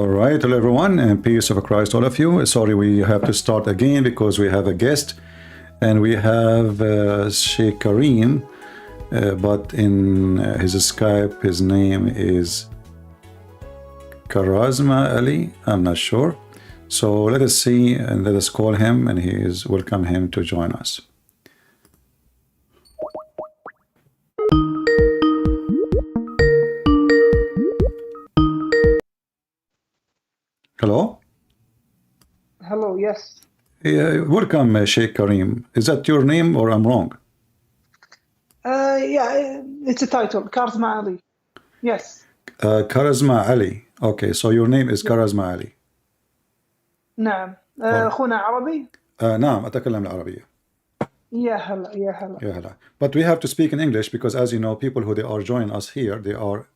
All right, hello everyone, and peace of Christ, all of you. Sorry, we have to start again because we have a guest, and we have Sheikh Kareem, but in his Skype, his name is Karazma Ali. I'm not sure. So let us see and let us call him, and welcome him to join us. Hello? Hello, yes. Welcome, Sheikh Kareem. Is that your name or I'm wrong? Yeah, it's a title, Karzma Ali. Yes. Karazma Ali. Okay, so your name is Karazma Ali. نعم. أخونا عربي؟ نعم أتكلم العربية. يا هلا يا هلا. يا هلا. But we have to speak in English because, as you know, people who they are joining us here, they are,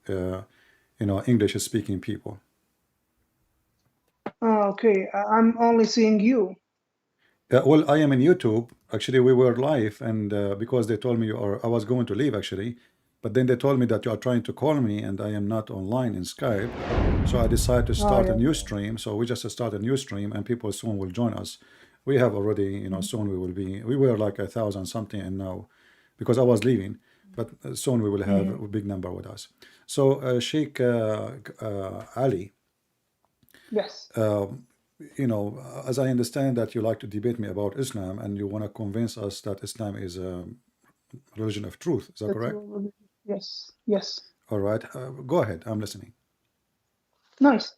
English-speaking people. Okay, I'm only seeing you. Well, I am in YouTube. Actually, we were live, and because they told me I was going to leave actually, but then they told me that you are trying to call me, and I am not online in Skype. So I decided to start a new stream. So we just start a new stream, and people soon will join us. We have already, soon we will be. We were like 1,000 something, and now, because I was leaving, but soon we will have a big number with us. So Sheikh Ali. Yes. As I understand that you like to debate me about Islam, and you want to convince us that Islam is a religion of truth. Is that correct? Yes. Yes. All right. Go ahead. I'm listening. Nice.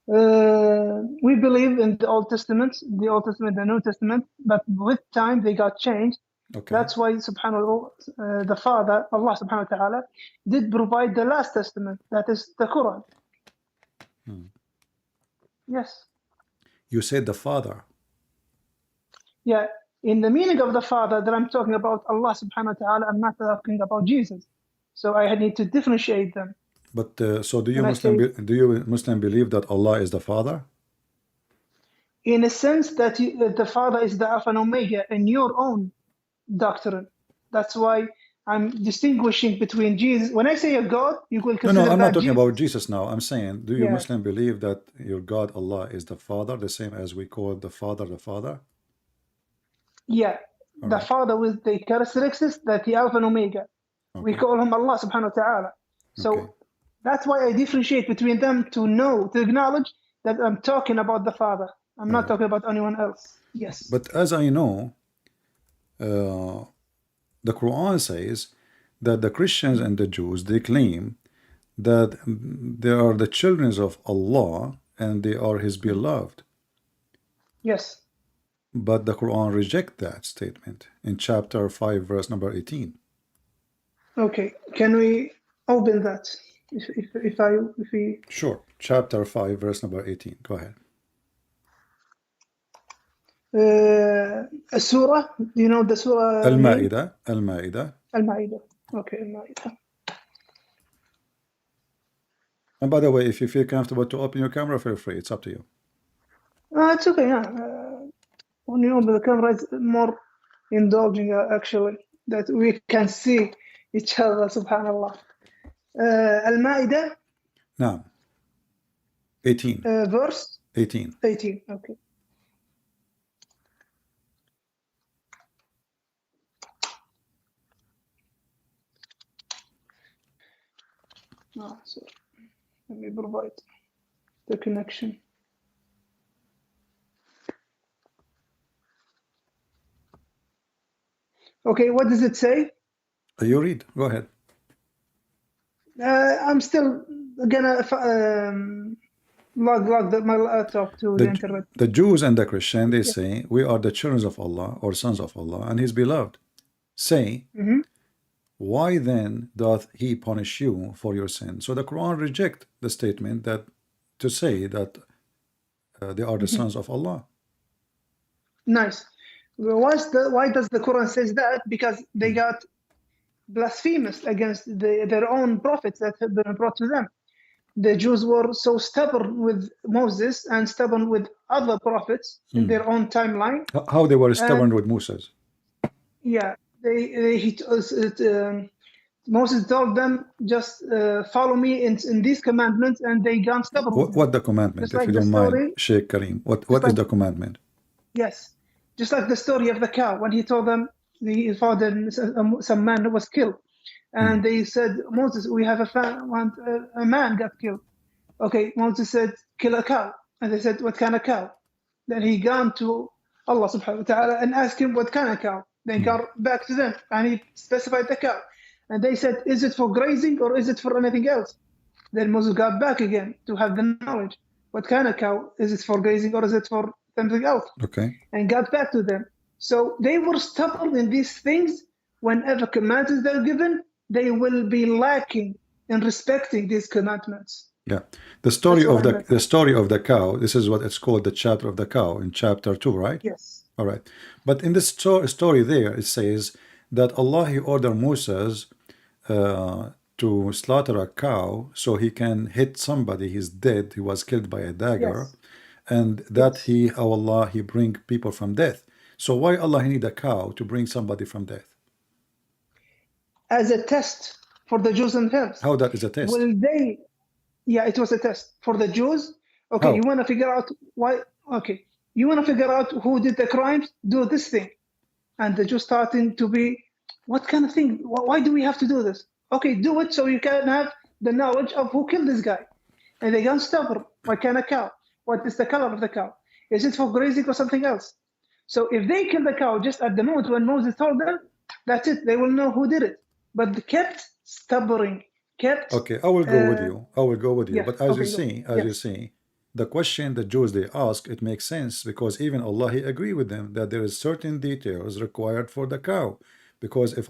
We believe in the Old Testament, the New Testament, but with time they got changed. Okay. That's why, subhanAllah, the Father, Allah subhanahu wa ta'ala, did provide the last testament, that is the Quran. Yes. You said the Father. Yeah. In the meaning of the Father that I'm talking about Allah subhanahu wa ta'ala, I'm not talking about Jesus. So I need to differentiate them. But so do you Muslim believe that Allah is the Father? In a sense that the Father is the Alpha and Omega in your own doctrine. That's why I'm distinguishing between Jesus. When I say a God, you will consider No, I'm not talking Jesus. about Jesus now. I'm saying, do you Muslim believe that your God Allah is the Father, the same as we call the Father the Father? Yeah. All the right. Father with the characteristics that the Alpha and Omega. Okay. We call him Allah subhanahu wa ta'ala. So that's why I differentiate between them to acknowledge that I'm talking about the Father. I'm not talking about anyone else. Yes. But as I know, the Quran says that the Christians and the Jews, they claim that they are the children of Allah and they are His beloved. Yes. But the Quran rejects that statement in chapter 5, verse number 18. Okay. Can we open that? If we... Sure. Chapter 5, verse number 18. Go ahead. Surah, you know the Surah Al-Ma'idah. Al-Ma'idah. Okay, Al-Ma'idah. And by the way, if you feel comfortable to open your camera, feel free. It's up to you. It's okay, yeah. When you open the camera, it's more indulging, actually, that we can see each other, subhanallah. Al-Ma'idah. Now, 18. Verse? 18. 18, okay. So let me provide the connection. Okay, what does it say? You read. Go ahead. I'm still gonna log my laptop to the internet. The Jews and the Christians, they say, we are the children of Allah or sons of Allah and His beloved. Say, why then doth He punish you for your sin? So the Quran rejects the statement to say that they are the sons of Allah. Nice. Why does the Quran says that? Because they got blasphemous against their own prophets that have been brought to them. The Jews were so stubborn with Moses and stubborn with other prophets in their own timeline. How they were stubborn with Moses? Yeah, Moses told them, just follow me in these commandments, and they got stubborn. What the commandment, Just if like you the don't story, mind, Sheikh Kareem? What just is like- the commandment? Yes, just like the story of the cow, when he told them, he found some man who was killed, and they said, Moses, we have a man got killed. Okay, Moses said, kill a cow. And they said, what kind of cow? Then he gone to Allah subhanahu wa ta'ala and asked him what kind of cow. Then got back to them and he specified the cow. And they said, is it for grazing or is it for anything else? Then Moses got back again to have the knowledge. What kind of cow? Is it for grazing or is it for something else? Okay. And got back to them. So they were stubborn in these things. Whenever commandments they're given, they will be lacking in respecting these commandments. Yeah, the story That's of what I meant. the story of the cow. This is what it's called, the chapter of the cow in chapter 2, right? Yes. All right. But in this story there, it says that Allah, he ordered Moses to slaughter a cow so he can hit somebody. He's dead. He was killed by a dagger, Yes. and that Allah, he bring people from death. So why Allah he need a cow to bring somebody from death? As a test for the Jews themselves. How that is a test? Will they? Yeah, it was a test for the Jews. Okay, How? you want to figure out why? Okay, you want to figure out who did the crimes? Do this thing, and the Jews starting to be, what kind of thing? Why do we have to do this? Okay, do it so you can have the knowledge of who killed this guy. And they got stubborn. What kind of cow? What is the color of the cow? Is it for grazing or something else? So if they kill the cow just at the moment when Moses told them, that's it. They will know who did it. But they kept stubborn. Kept. Okay, I will go with you. I will go with you. Yeah, But as okay, you see, the question the Jews they ask, it makes sense because even Allah he agree with them that there is certain details required for the cow. Because if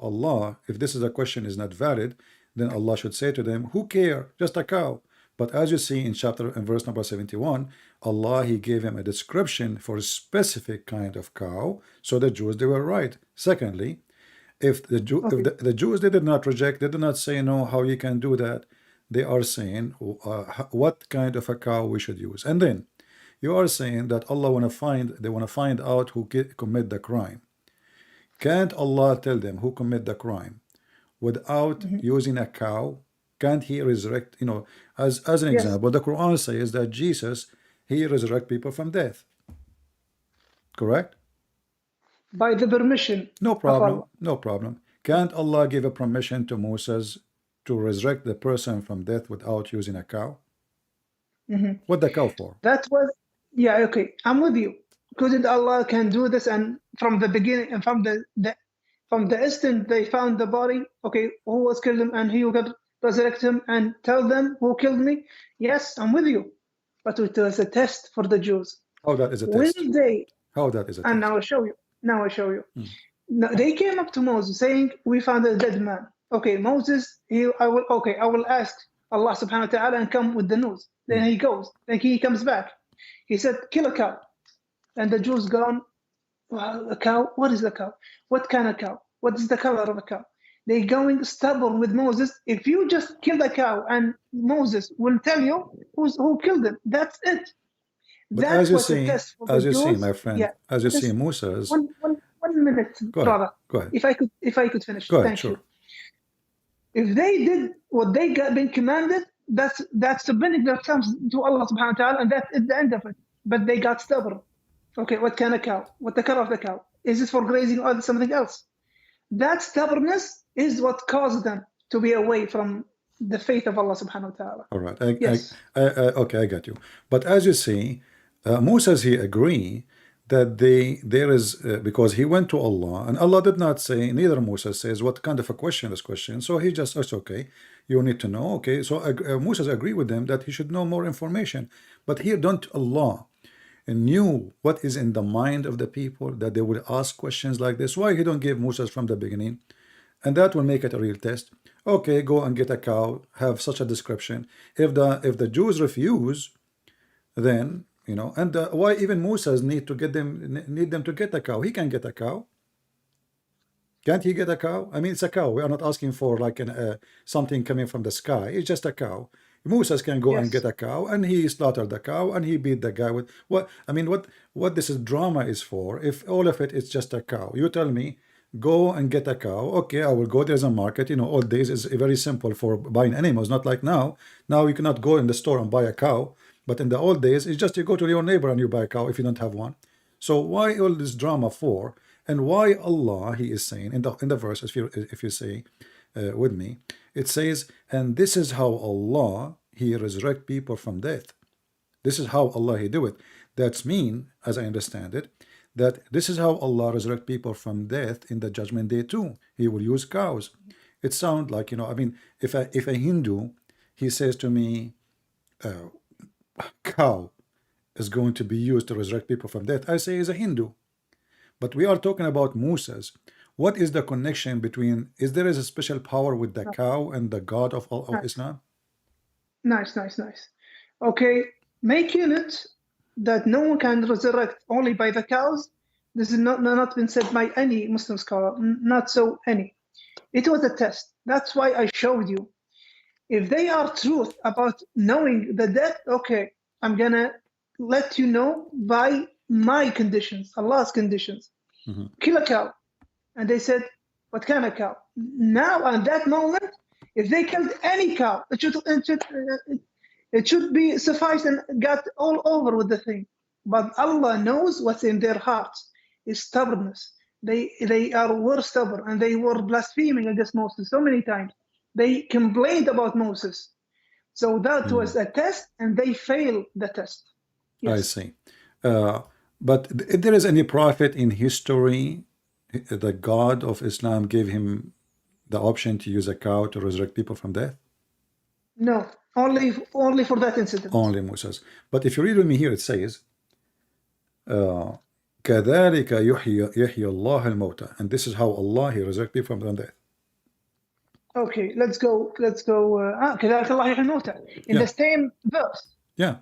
this is a question is not valid, then Allah should say to them, who care? Just a cow. But as you see in verse number 71, Allah he gave him a description for a specific kind of cow. So the Jews they were right. Secondly, if the Jews they did not reject, they did not say no, how you can do that. They are saying what kind of a cow we should use. And then you are saying that Allah want to find out who commit the crime. Can't Allah tell them who commit the crime without using a cow? Can't he resurrect? As an example, the Quran says that Jesus he resurrect people from death. Correct? By the permission. No problem. No problem. Can't Allah give a permission to Moses to resurrect the person from death without using a cow? What the cow for? That was, yeah, okay. I'm with you. Couldn't Allah can do this? And from the beginning and from the instant they found the body, okay, who was killed him and he will resurrect him and tell them who killed me? Yes, I'm with you. But it was a test for the Jews. How that is a Will test? they? How that is a And test? now I show you. Now, they came up to Moses saying, we found a dead man. Okay, Moses, I will ask Allah subhanahu wa ta'ala and come with the news. Then he goes. Then he comes back. He said, kill a cow. And the Jews gone, well, a cow? What is a cow? What kind of cow? What is the color of a cow? They going stubborn with Moses. If you just kill the cow and Moses will tell you who killed him, that's it. But That as you was a see, test for the Jews. my friend, Yeah, as you just see, Moses. 1 minute, Go brother. ahead. Go ahead. If I could finish. Go ahead. Thank Sure. you. If they did what they got been commanded, that's submitting themselves to Allah subhanahu wa ta'ala, and that's at the end of it. But they got stubborn. Okay, what kind of cow? What the color of the cow? Is it for grazing or something else? That stubbornness is what caused them to be away from the faith of Allah subhanahu wa ta'ala. All right. Yes. Okay, I got you. But as you see, Moses he agree that there is because he went to Allah and Allah did not say, neither Moses says what kind of a question is question. So he just says, okay, you need to know. Okay, so Moses agree with them that he should know more information. But here don't Allah knew what is in the mind of the people that they would ask questions like this. Why he don't give Moses from the beginning? And that will make it a real test. Okay, go and get a cow, have such a description. If the Jews refuse, then and why even Moses need them to get a cow? He can get a cow. Can't he get a cow? I mean, it's a cow. We are not asking for like something coming from the sky. It's just a cow. Moses can go and get a cow, and he slaughtered the cow, and he beat the guy with what? I mean, what this is drama is for? If all of it is just a cow, you tell me go and get a cow. Okay, I will go. There's a market. You know, old days is very simple for buying animals, not like now. Now you cannot go in the store and buy a cow. But in the old days, it's just you go to your neighbor and you buy a cow if you don't have one. So why all this drama for? And why Allah, he is saying in the verse, if you say with me, it says, and this is how Allah, he resurrect people from death. This is how Allah, he do it. That's mean, as I understand it, that this is how Allah resurrect people from death in the judgment day too. He will use cows. It sounds like, you know, I mean, if a Hindu, he says to me, cow is going to be used to resurrect people from death, I say he's a Hindu. But we are talking about Musas. What is the connection between, is there a special power with the cow and the God of Islam? Nice. Okay, making it that no one can resurrect only by the cows, this is not been said by any Muslim scholar, not so any. It was a test. That's why I showed you. If they are truth about knowing the death, okay, I'm gonna let you know by my conditions, Allah's conditions. Kill a cow. And they said, what kind of cow? Now, at that moment, if they killed any cow, it should be suffice and got all over with the thing. But Allah knows what's in their hearts is stubbornness. They were stubborn and they were blaspheming against Moses so many times. They complained about Moses. So that was a test and they failed the test. Yes. I see. But if there is any prophet in history, the God of Islam gave him the option to use a cow to resurrect people from death? No, only for that incident. Only Moses. But if you read with me here, it says, كَذَلِكَ يُحْيِي اللَّهُ الْمَوْتَى. And this is how Allah, he resurrect people from death. Okay, let's go. كَذَلِكَ اللَّهُ يُحْيِي الْمَوْتَى. In the same verse. Yeah.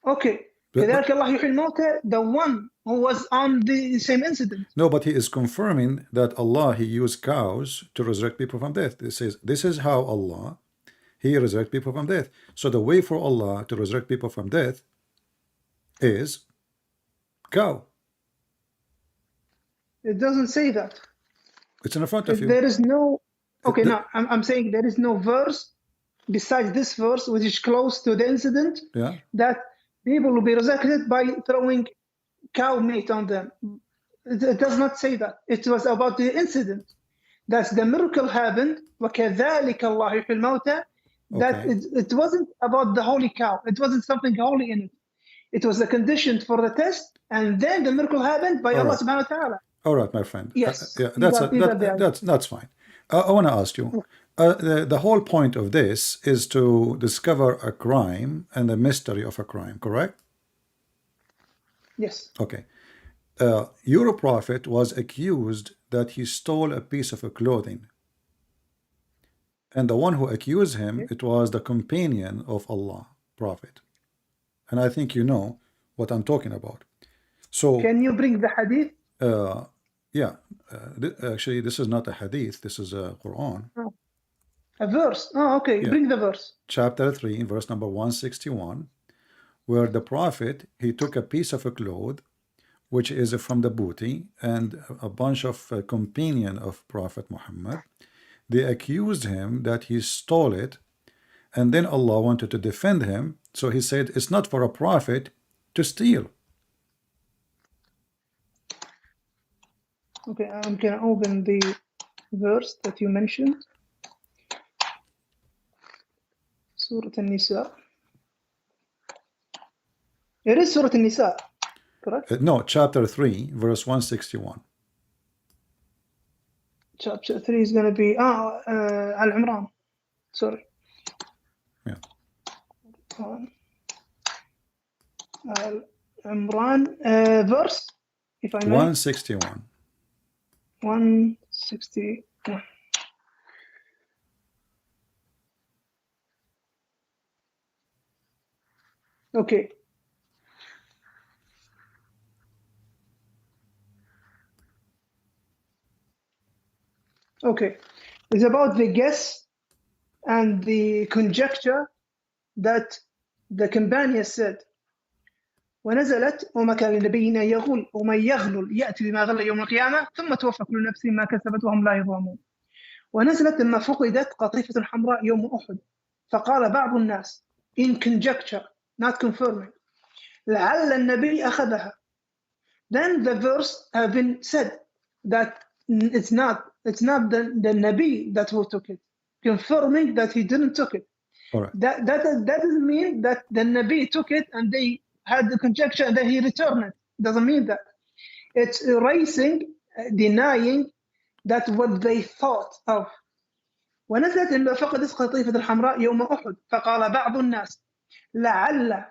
Okay. كَذَلِكَ اللَّهُ يُحْيِي الْمَوْتَى, the one who was on the same incident. No, but he is confirming that Allah, he used cows to resurrect people from death. It says, this is how Allah, he resurrect people from death. So the way for Allah to resurrect people from death is cow. It doesn't say that. It's in front of you. There is no, okay, no, I'm saying there is no verse besides this verse, which is close to the incident, that people will be resurrected by throwing cow meat on them. It does not say that. It was about the incident. That's the miracle happened. وَكَذَلِكَ اللَّهُ يُحْيِي الْمَوْتَى. That it wasn't about the holy cow. It wasn't something holy in it. It was a condition for the test, and then the miracle happened by Allah subhanahu wa ta'ala. All right, my friend. Yes. That's fine. I want to ask you, the whole point of this is to discover a crime and the mystery of a crime, correct? Yes. Okay. Your prophet was accused that he stole a piece of clothing. And the one who accused him, it was the companion of Allah, prophet. And I think you know what I'm talking about. So can you bring the hadith? Actually, this is not a hadith. This is a Quran. Oh. A verse. Oh, okay. Yeah. Bring the verse. Chapter 3, verse number 161, where the prophet, he took a piece of a cloth, which is from the booty, and a bunch of companion of Prophet Muhammad. They accused him that he stole it, and then Allah wanted to defend him. So he said, it's not for a prophet to steal. Okay, I'm going to open the verse that you mentioned. Surah An-Nisa. It is Surah An-Nisa, correct? No, chapter 3, verse 161. Chapter 3 is going to be Al-Imran. Sorry. Yeah. Al-Imran verse, if I may. 161. 161. Okay. Okay. It's about the guess and the conjecture that the companion said. ونزلت وما كان لنبي أن يغل ومن يغلل يأتي بما غل يوم القيامة ثم توفى كل نفس ما كسبت وهم لا يظلمون. ونزلت لما فقدت قطيفة حمراء يوم أحد فقال بعض الناس in conjecture not confirming لعل النبي أخذها. Then the verse have been said that it's not the Nabi that who took it, confirming that he didn't took it. All right. That doesn't mean that the Nabi took it and they had the conjecture and then he returned it. Doesn't mean that. It's erasing, denying that what they thought of. ونزلت لما فقدت قطيفة الحمراء يوم أحد فقال بعض الناس لعل,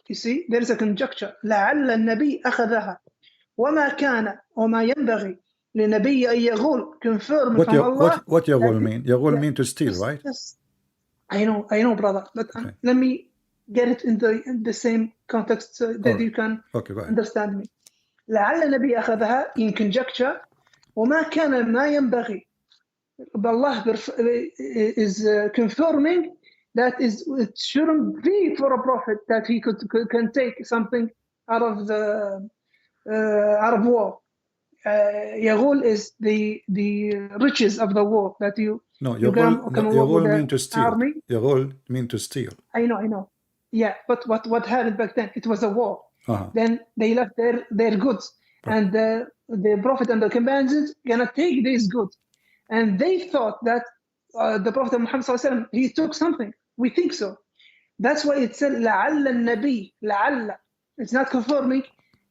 you see there is a conjecture, لعل النبي أخذها وما كان وما ينبغي لنبي أن يغول confirm from Allah. What يغول mean? يغول mean to steal, right? Yes. I know, brother, but okay. Let me get it in the same context so that you can understand me. لعل النبي أخذها in conjecture وما كان ما ينبغي. Allah is confirming that it shouldn't be for a prophet that he can take something out of war. Yaghul is the riches of the war that you. No, Yaghul mean to steal. Yaghul mean to steal. I know. Yeah, but what happened back then? It was a war. Then they left their goods, and the prophet and the companions gonna take these goods. And they thought that the Prophet Muhammad ﷺ, he took something. We think so. That's why it said لعل النبي لعل. It's not confirming.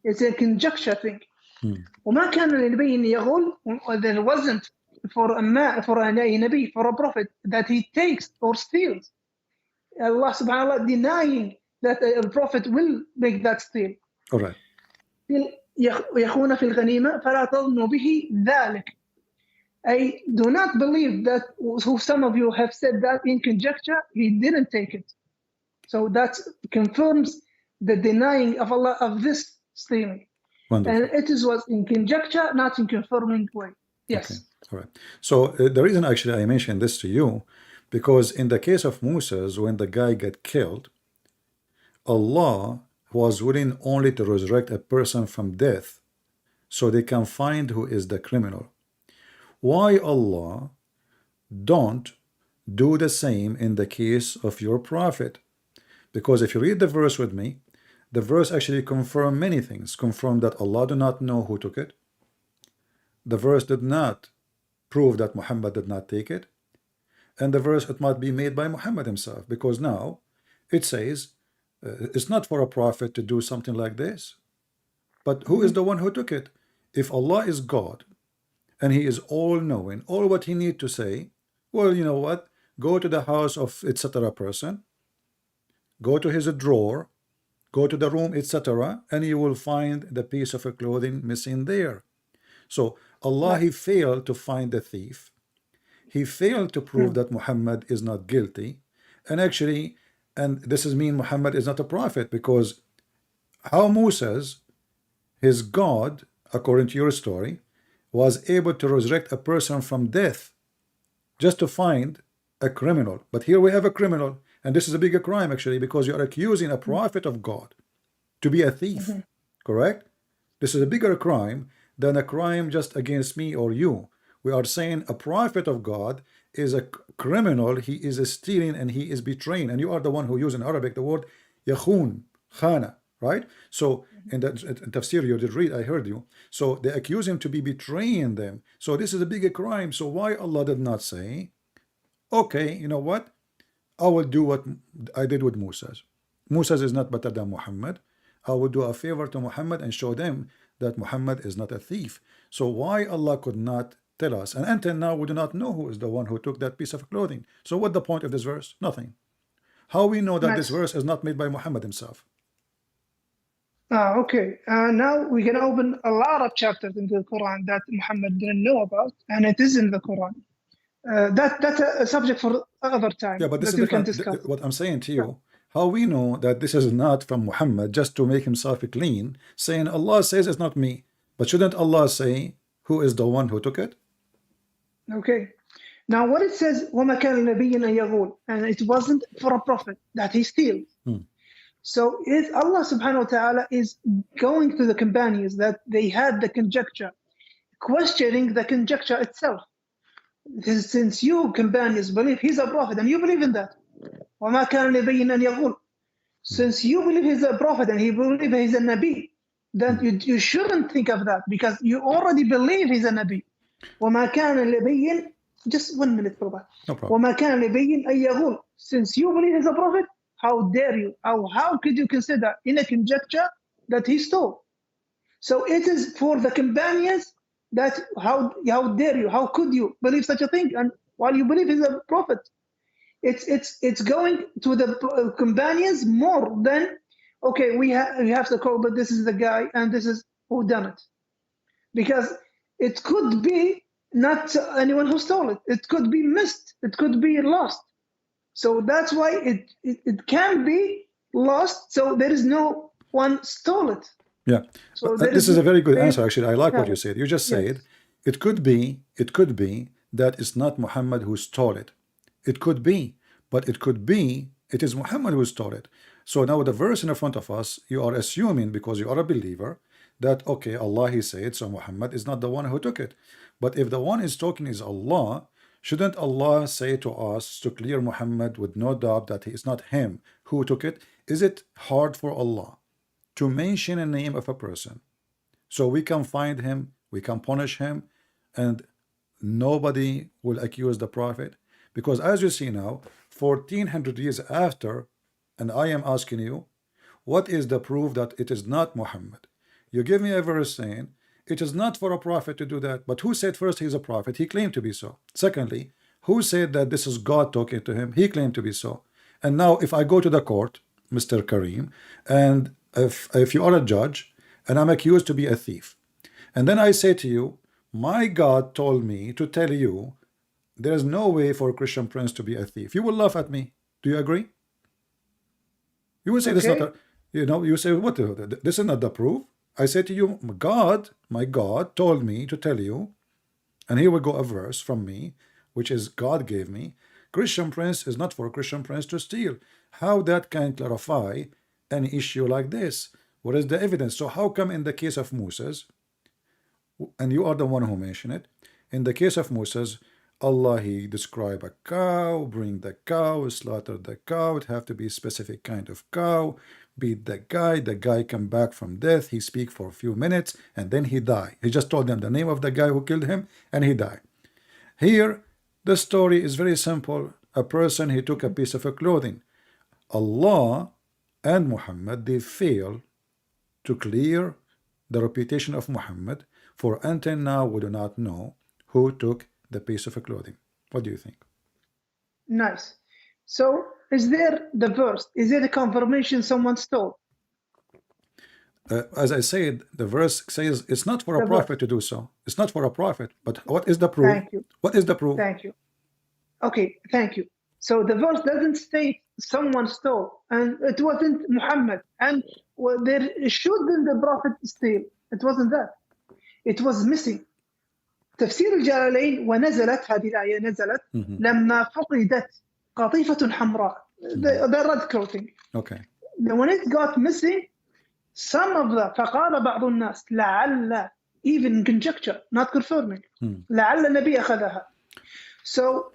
It's a conjecture thing. وما كان لنبي أن يغل. There wasn't for a Nabi, for a prophet, that he takes or steals. Allah subhanahu wa ta'ala denying that a prophet will make that steal. All right. يخون في الغنيمة فلا تظنوا به ذلك. I do not believe that some of you have said that in conjecture, he didn't take it. So that confirms the denying of Allah of this stealing. Wonderful. And it was in conjecture, not in confirming way. Yes. Okay. All right. So the reason actually I mentioned this to you, because in the case of Moses, when the guy got killed, Allah was willing only to resurrect a person from death so they can find who is the criminal. Why Allah don't do the same in the case of your prophet? Because if you read the verse with me, the verse actually confirms many things. Confirm that Allah do not know who took it. The verse did not prove that Muhammad did not take it. And the verse, it might be made by Muhammad himself, because now it says it's not for a prophet to do something like this. But who is the one who took it? If Allah is God, and he is all-knowing, all what he need to say, well, you know what? Go to the house of etc. person, go to his drawer, go to the room, etc., and you will find the piece of clothing missing there. So Allah, he failed to find the thief. He failed to prove that Muhammad is not guilty. And actually, and this is mean Muhammad is not a prophet, because how Moses, his God, according to your story, was able to resurrect a person from death just to find a criminal. But here we have a criminal, and this is a bigger crime actually, because you are accusing a prophet of God to be a thief. Correct? This is a bigger crime than a crime just against me or you. We are saying a prophet of God is a criminal, he is stealing and he is betraying, and you are the one who used in Arabic the word yakhun, khana, right? So in the tafsir you did read, I heard you. So they accuse him to be betraying them. So this is a bigger crime. So why Allah did not say, okay, you know what, I will do what I did with Moses. Moses is not better than Muhammad. I will do a favor to Muhammad and show them that Muhammad is not a thief. So why Allah could not tell us? And until now we do not know who is the one who took that piece of clothing. So what the point of this verse? Nothing. How we know that this verse is not made by Muhammad himself? Okay. Now we can open a lot of chapters in the Quran that Muhammad didn't know about, and it is in the Quran. That's a subject for other time. Yeah, but this is different. What I'm saying to you, how we know that this is not from Muhammad just to make himself clean, saying Allah says it's not me. But shouldn't Allah say who is the one who took it? Okay. Now what it says, وَمَا كَانَ لِنَبِيٍّ أَن يَغُولَ, and it wasn't for a prophet that he steals. So if Allah subhanahu wa ta'ala is going to the companions that they had the conjecture, questioning the conjecture itself. Since you companions believe he's a prophet and you believe in that, وَمَا كَانَ لِنَبِيٍّ أَنْ يَغُلَّ. Since you believe he's a prophet and he believes he's a Nabi, then you shouldn't think of that because you already believe he's a Nabi. وَمَا كَانَ لِنَبِيٍّ. Just 1 minute for that. No problem. وَمَا كَانَ لِنَبِيٍّ أَنْ يَغُلَّ. Since you believe he's a prophet, how dare you? How could you consider in a conjecture that he stole? So it is for the companions that how dare you? How could you believe such a thing? And while you believe he's a prophet, it's going to the companions more than okay. We have to call, but this is the guy and this is who done it, because it could be not anyone who stole it. It could be missed. It could be lost. So that's why it can be lost. So there is no one stole it. Yeah, So this is a very good answer. Actually, I like what Yeah. you said. You just Yes. said it could be that it's not Muhammad who stole it. It could be, but it could be it is Muhammad who stole it. So now the verse in front of us, you are assuming because you are a believer that okay, Allah he said, so Muhammad is not the one who took it. But if the one is talking is Allah, shouldn't Allah say to us to clear Muhammad with no doubt that he is not him who took it? Is it hard for Allah to mention a name of a person so we can find him, we can punish him, and nobody will accuse the prophet? Because as you see now, 1400 years after, and I am asking you, what is the proof that it is not Muhammad? You give me a verse saying it is not for a prophet to do that. But who said first he's a prophet? He claimed to be so. Secondly, who said that this is God talking to him? He claimed to be so. And now if I go to the court, Mr. Kareem, and if you are a judge and I'm accused to be a thief, and then I say to you, my God told me to tell you there is no way for a Christian prince to be a thief, you will laugh at me. Do you agree? You will say this is not a, you say what, this is not the proof. I say to you, my God told me to tell you, and here will go a verse from me, which is God gave me, Christian prince is not for a Christian prince to steal. How that can clarify an issue like this? What is the evidence? So how come in the case of Moses, and you are the one who mentioned it, in the case of Moses, Allah he describe a cow, bring the cow, slaughter the cow, it have to be a specific kind of cow, beat the guy come back from death, he speak for a few minutes, and then he die. He just told them the name of the guy who killed him, and he died. Here, the story is very simple. A person, he took a piece of a clothing. Allah and Muhammad, they fail to clear the reputation of Muhammad, for until now we do not know who took the piece of a clothing. What do you think? Nice. So is there the verse? Is there a confirmation someone stole? As I said, the verse says it's not for a prophet to do so. It's not for a prophet. But what is the proof? Thank you. What is the proof? Thank you. Okay, thank you. So the verse doesn't state someone stole, and it wasn't Muhammad, and there shouldn't the prophet steal. It wasn't that. It was missing. تفسير الجلالين ونزلت هذه الآية نزلت لما فقدت قطيفة حمراء, the red clothing. Okay. When it got missing, some of the فقال بعض الناس لعل, even conjecture, not confirming, لعل النبي أخذها. So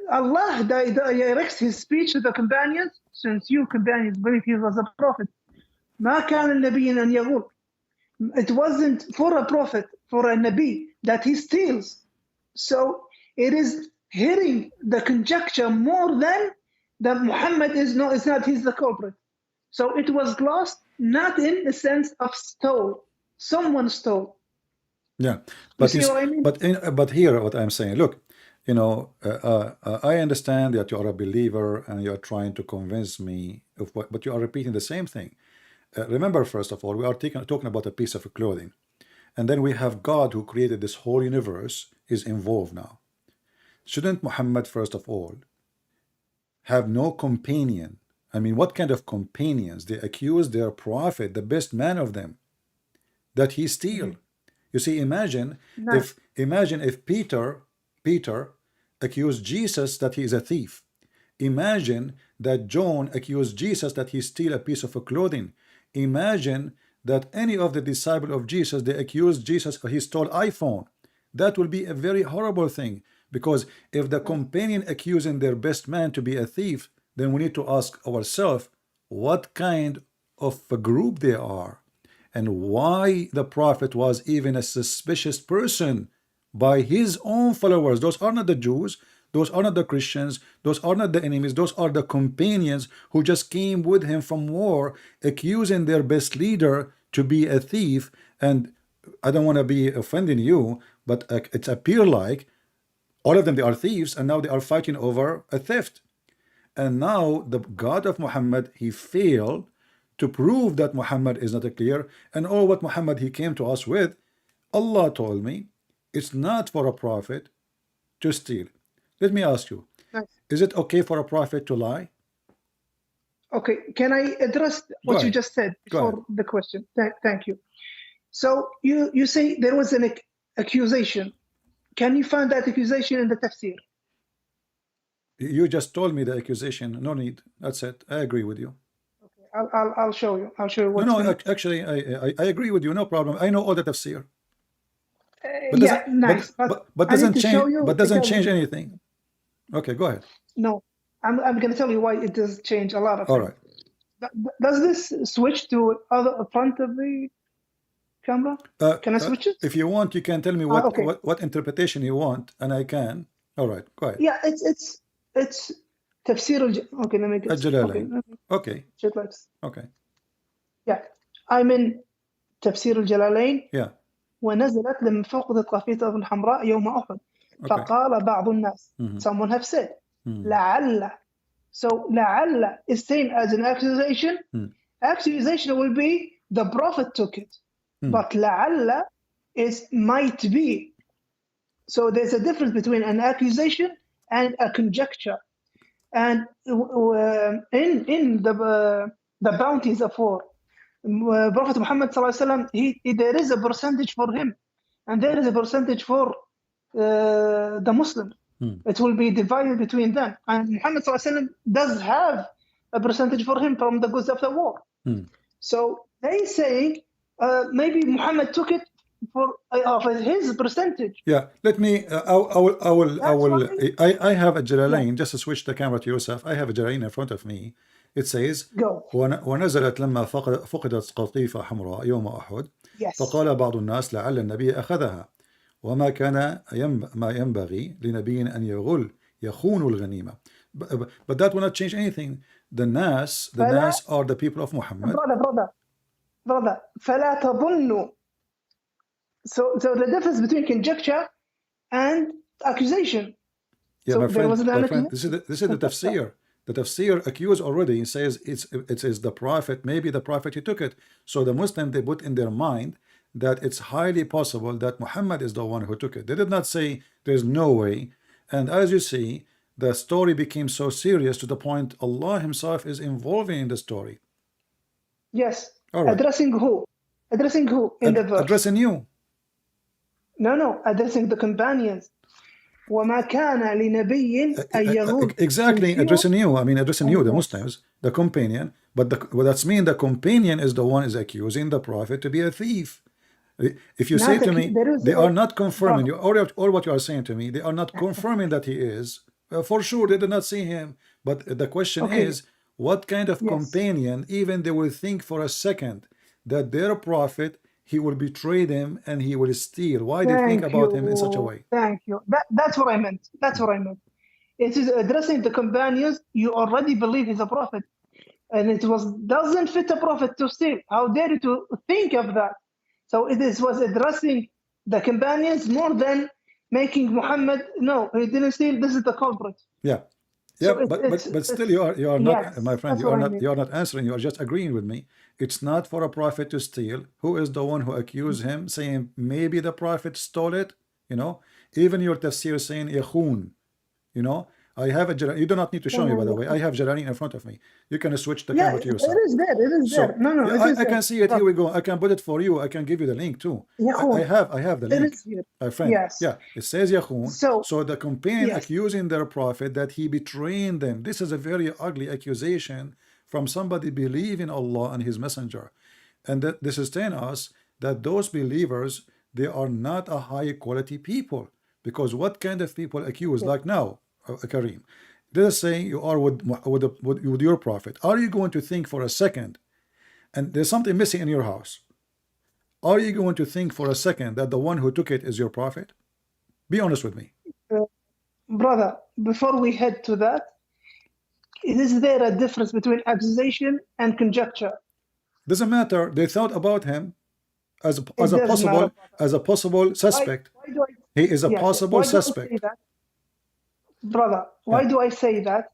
Allah directs his speech to the companions, since you companions believe he was a prophet. ما كان النبي أن يغول. It wasn't for a prophet, for a Nabi, that he steals. So it is hitting the conjecture more than that Muhammad is not he's the culprit. So it was lost, not in the sense of stole. Someone stole. Yeah, but you see what I mean? But here what I'm saying, look, I understand that you are a believer and you are trying to convince me of what, but you are repeating the same thing. Remember, first of all, we are talking about a piece of clothing, and then we have God who created this whole universe is involved now. Shouldn't Muhammad, first of all, have no companion? I mean, what kind of companions? They accuse their prophet, the best man of them, that he steal. You see, imagine if Peter accused Jesus that he is a thief. Imagine that John accused Jesus that he steal a piece of clothing. Imagine that any of the disciples of Jesus, they accused Jesus he stole iPhone. That will be a very horrible thing, because if the companion accusing their best man to be a thief, then we need to ask ourselves what kind of a group they are, and why the prophet was even a suspicious person by his own followers. Those are not the Jews, those are not the Christians, those are not the enemies, those are the companions who just came with him from war, accusing their best leader to be a thief. And I don't want to be offending you, but it appears like all of them, they are thieves, and now they are fighting over a theft. And now the God of Muhammad, he failed to prove that Muhammad is not a clear, and all what Muhammad he came to us with, Allah told me, it's not for a prophet to steal. Let me ask you, is it okay for a prophet to lie? Okay, can I address what you just said before the question? Thank you. So you say there was an accusation. Can you find that accusation in the tafsir? You just told me the accusation. No need. That's it. I agree with you. Okay, I'll show you. I'll show you. No, actually, I agree with you. No problem. I know all the tafsir. But yeah, nice. But doesn't change. But doesn't change anything. Okay, go ahead. No, I'm going to tell you why it does change a lot of all things. Right. Does this switch to other front of the camera? Can I switch it? If you want, you can tell me what interpretation you want, and I can. All right, go ahead. Yeah, it's tafsir. Okay, let me get الجلالين. Okay. Okay. Yeah, I'm in تفسير الجلالين. Yeah. ونزلت لمن فوق ذي القافية الحمراء يوم أحد. فقال بعض الناس. Someone have said. لعل. So لعل is seen as an accusation. Accusation will be the prophet took it. But لعل is might be. So there's a difference between an accusation and a conjecture. And in the bounties of war, Prophet Muhammad ﷺ, there is a percentage for him, and there is a percentage for the Muslims. It will be divided between them. And Muhammad ﷺ does have a percentage for him from the goods of the war. So they saying maybe Muhammad took it for his percentage. Yeah, let me. I have a Jalalain. Just to switch the camera to yourself. I have a Jalalain in front of me. It says, ونزلت لما فقدت قطيفة حمراء يوم أحد فقال بعض الناس لعل النبي أخذها وما كان ما ينبغي لنبي أن يخون الغنيمة. But that will not change anything. The Nas are the people of Muhammad. Brother, فلا تظنوا. So the difference between conjecture and accusation. Yeah, so my friend, this is the tafsir. The tafsir accused already says it is the prophet, maybe the prophet he took it. So the Muslim, they put in their mind that it's highly possible that Muhammad is the one who took it. They did not say there's no way. And as you see, the story became so serious to the point Allah himself is involving in the story. Yes. Right. Addressing who? Addressing who in the verse? Addressing you. No, addressing the companions. وما كان لنبي أن يغول. Exactly, addressing you. I mean, addressing you, the Muslims, the companion. But that's mean the companion is the one is accusing the prophet to be a thief. If you say to me, they are not confirming you, or what you are saying to me, they are not confirming that he is. For sure, they did not see him. But the question is, what kind of companion, even they will think for a second that their prophet, he will betray them and he will steal. Why do you think about him in such a way? Thank you. That's what I meant. That's what I meant. It is addressing the companions. You already believe he's a prophet. And it doesn't fit a prophet to steal. How dare you to think of that? So it was addressing the companions more than making Muhammad, no, he didn't steal, this is the culprit. Yeah. Yeah, so but still you are not, my friend, you are not answering, you are just agreeing with me. It's not for a prophet to steal. Who is the one who accused him, saying maybe the prophet stole it? You know, even your tafsir saying yakhun, you know, I have a you do not need to show me, by the way. I have Jalalain in front of me. You can switch the camera to yourself. It is there. It is there. No, yeah, it is I can see it. Brother. Here we go. I can put it for you. I can give you the link too. I have the link. It is here. My friend. Yes. Yeah, it says Yakhun. So the companion yes. accusing their prophet that he betrayed them. This is a very ugly accusation from somebody believing Allah and His Messenger, and that this is telling us that those believers, they are not a high quality people. Because what kind of people accuse, like now, Kareem, let us say you are with your prophet. Are you going to think for a second, and there's something missing in your house, are you going to think for a second that the one who took it is your prophet? Be honest with me. Brother, before we head to that, is there a difference between accusation and conjecture? Doesn't matter. They thought about him as a possible suspect. Why he is a possible suspect. Brother, why do I say that?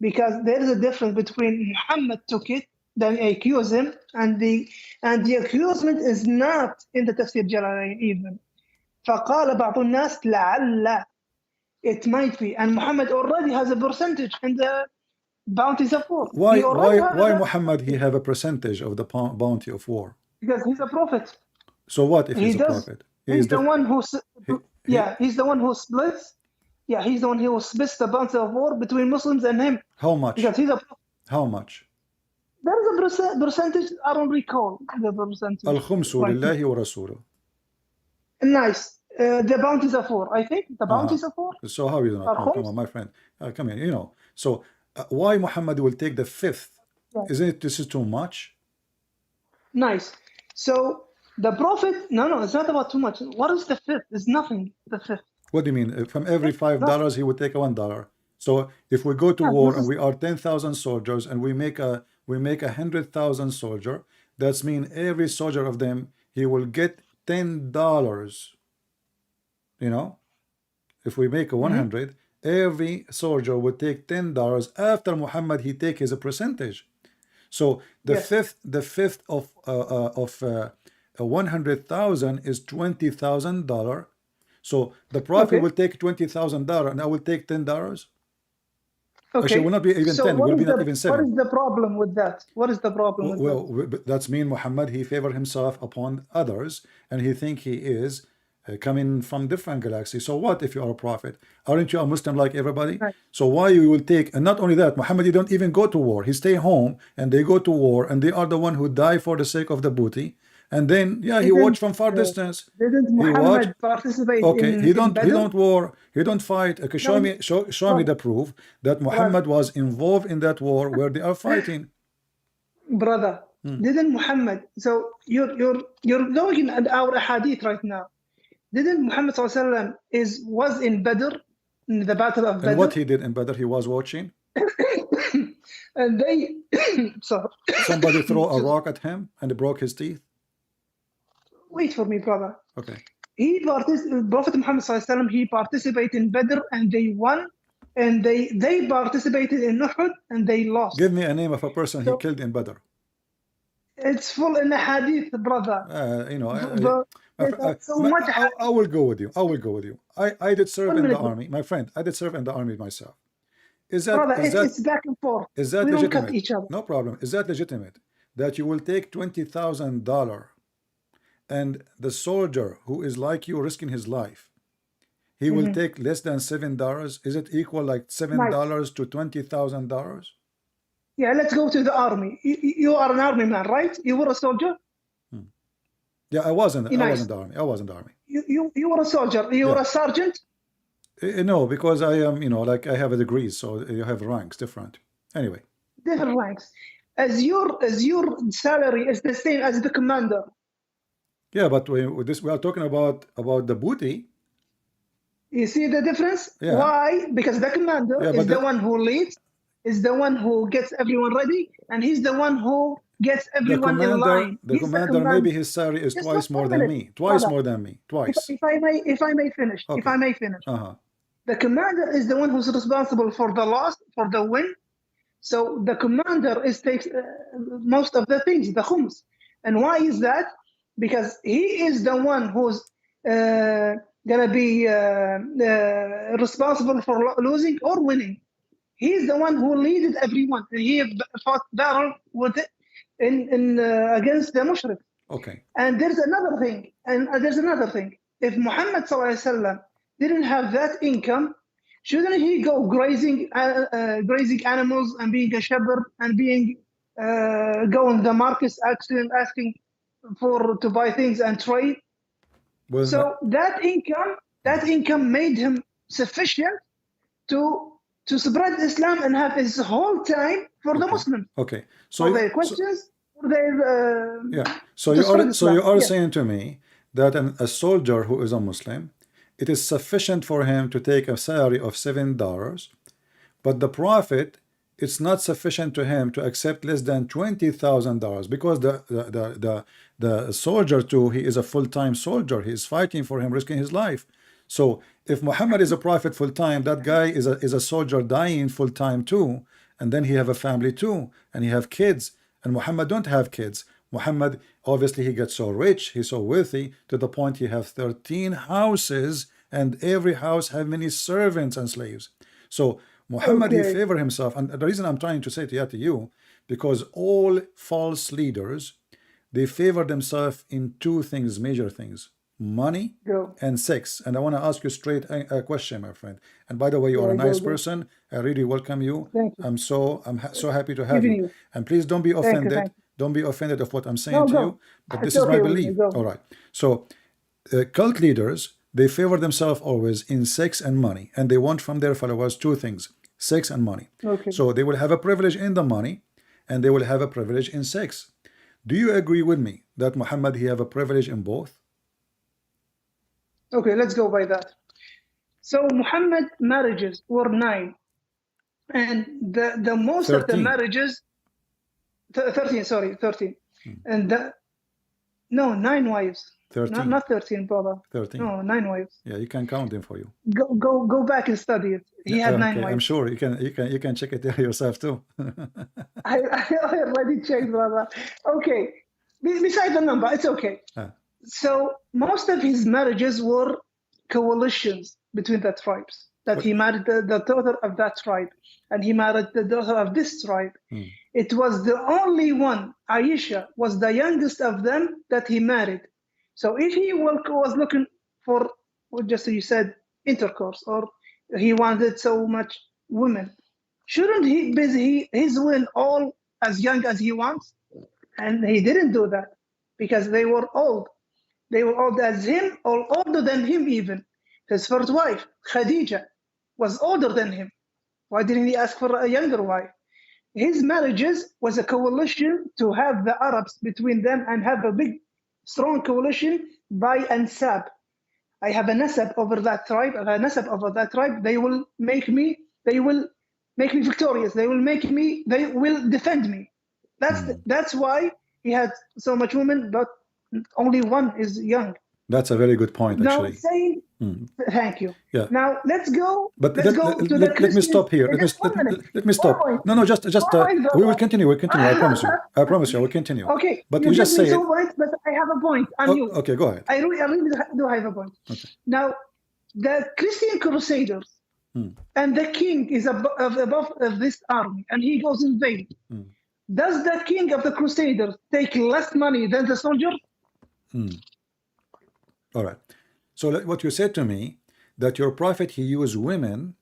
Because there is a difference between Muhammad took it, then accuse him, and the accusement is not in the Tafsir Jalalain even. فقال بعض الناس لعل, it might be, and Muhammad already has a percentage in the bounties of war. Why Muhammad he have a percentage of the bounty of war? Because he's a prophet. So what if he's a prophet? He's the one who he's the one who splits. Yeah, he's the one who splits the bounty of war between Muslims and him. How much? Because he's a prophet. How much? There is a percentage. I don't recall the percentage. Al-khumsu lillahi wa rasuluh. Nice. The bounties of war. I think the bounties of war. So how you not know? Come on, my friend. Come here. You know. So why Muhammad will take the fifth? Yeah. Isn't it this is too much? Nice. So the prophet. No, it's not about too much. What is the fifth? It's nothing. The fifth. What do you mean? From every $5, he would take $1. So if we go to war and we are 10,000 soldiers and we make 100,000 soldier, that's mean every soldier of them he will get $10. You know, if we make a 100, every soldier would take $10. After Muhammad, he take his percentage. So the fifth of 100,000 is $20,000. So the prophet will take $20,000 and I will take $10. Okay. Actually, it will not be even 10. It will be not even 7. What is the problem with that? What is the problem with that? Well, that's mean Muhammad, he favor himself upon others and he think he is coming from different galaxies. So what if you are a prophet? Aren't you a Muslim like everybody? Right. So why you will take, and not only that, Muhammad, he don't even go to war. He stay home and they go to war and they are the one who die for the sake of the booty. And then, he watched from far distance. Didn't Muhammad participate in he don't war, he don't fight. Okay, show me the proof that Muhammad was involved in that war where they are fighting. Brother, didn't Muhammad, so you're looking at our hadith right now. Didn't Muhammad was in Badr, in the battle of Badr? And what he did in Badr, he was watching? And they somebody throw a rock at him and it broke his teeth? Wait for me, brother. Okay. Prophet Muhammad he participated in Badr and they won, and they participated in Uhud and they lost. Give me a name of a person he killed in Badr. It's full in the hadith, brother. I will go with you. I did serve in the army, my friend. I did serve in the army myself. It's back and forth. Is that we legitimate? Don't cut each other. No problem. Is that legitimate? That you will take $20,000 and the soldier who is like you risking his life, he will take less than $7. Is it equal like $7 to $20,000? Yeah, let's go to the army. You are an army man, right? You were a soldier? Yeah, I wasn't the army. I wasn't the army. You were a soldier. You were a sergeant? No, because I am, like I have a degree, so you have ranks different. Anyway. Different ranks. As your salary is the same as the commander. Yeah, but we are talking about the booty. You see the difference? Yeah. Why? Because the commander is the one who leads, is the one who gets everyone ready, and he's the one who gets everyone in line. The commander, maybe his salary is twice more than me. Twice more than me. Twice. If I may finish. Okay. If I may finish. The commander is the one who's responsible for the loss, for the win. So the commander takes most of the things, the khums. And why is that? Because he is the one who's gonna be responsible for losing or winning. He's the one who leaded everyone. He fought battle with against the mushrik. Okay. And there's another thing. If Muhammad ﷺ didn't have that income, shouldn't he go grazing animals and being a shepherd and being going the markets asking to buy things and trade? Well, so that income made him sufficient to spread Islam and have his whole time for the Muslims. Okay. So for their questions, for their So you are saying to me that a soldier who is a Muslim, it is sufficient for him to take a salary of $7, but the Prophet, it's not sufficient to him to accept less than $20,000 because the soldier too, he is a full-time soldier. He is fighting for him, risking his life. So if Muhammad is a prophet full-time, that guy is a soldier dying full-time too, and then he have a family too, and he have kids, and Muhammad don't have kids. Muhammad, obviously he gets so rich, he's so wealthy, to the point he have 13 houses, and every house have many servants and slaves. So Muhammad, he favor himself, and the reason I'm trying to say to you, because all false leaders, they favor themselves in two things, major things: money and sex. And I want to ask you straight a question, my friend. And by the way, you are a nice person. I really welcome you. I'm so happy to have you. And please don't be offended. Don't be offended of what I'm saying to you. But this is my belief. All right. So cult leaders, they favor themselves always in sex and money, and they want from their followers two things: sex and money. So they will have a privilege in the money, and they will have a privilege in sex. Do you agree with me that Muhammad, he have a privilege in both? Okay, let's go by that. So Muhammad marriages were 9, and the most 13. Of the marriages 13, and 9 wives. 13. Not 13, brother. 13. No, 9 wives. Yeah, you can count them for you. Go back and study it. He had 9 wives. I'm sure you can check it yourself too. I already checked, brother. Okay. Besides the number, it's okay. So most of his marriages were coalitions between the tribes. That he married the daughter of that tribe, and he married the daughter of this tribe. It was the only one, Aisha, was the youngest of them that he married. So if he was looking for, just as you said, intercourse, or he wanted so much women, shouldn't he busy his women all as young as he wants? And he didn't do that because they were old. They were old as him, or older than him even. His first wife, Khadija, was older than him. Why didn't he ask for a younger wife? His marriages was a coalition to have the Arabs between them and have a big, strong coalition by ansab. I have a nasab over that tribe. I have a nasab over that tribe. They will make me victorious. They will defend me. That's why he had so much women, but only one is young. That's a very good point, actually. Thank you. Yeah. Now let's go. But let me stop here. Let me stop. No, just we will continue. We'll continue. I promise you. I promise you. We'll continue. Okay. But you just say. But I have a point on you. Okay, go ahead. I really do have a point. Okay. Now, the Christian Crusaders and the king is above this army, and he goes in vain. Does the king of the Crusaders take less money than the soldier? All right. So what you said to me, that your prophet, he used women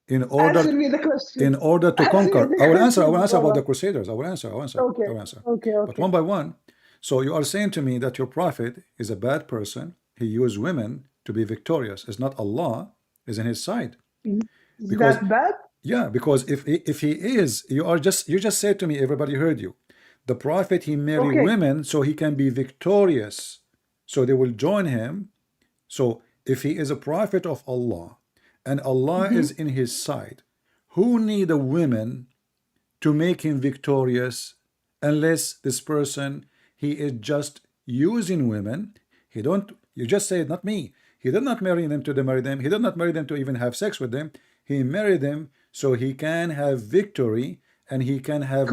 in order to conquer. I will answer about the Crusaders. I will answer. Okay. But one by one. So you are saying to me that your prophet is a bad person. He used women to be victorious. It's not Allah is in his side. Is that bad? Yeah, because if he is, you just said to me, everybody heard you. The prophet, he married women so he can be victorious. So they will join him. So if he is a prophet of Allah and Allah is in his side, who need a woman to make him victorious unless this person, he is just using women? You just said, not me. He did not marry them to marry them. He did not marry them to even have sex with them. He married them so he can have victory and he can have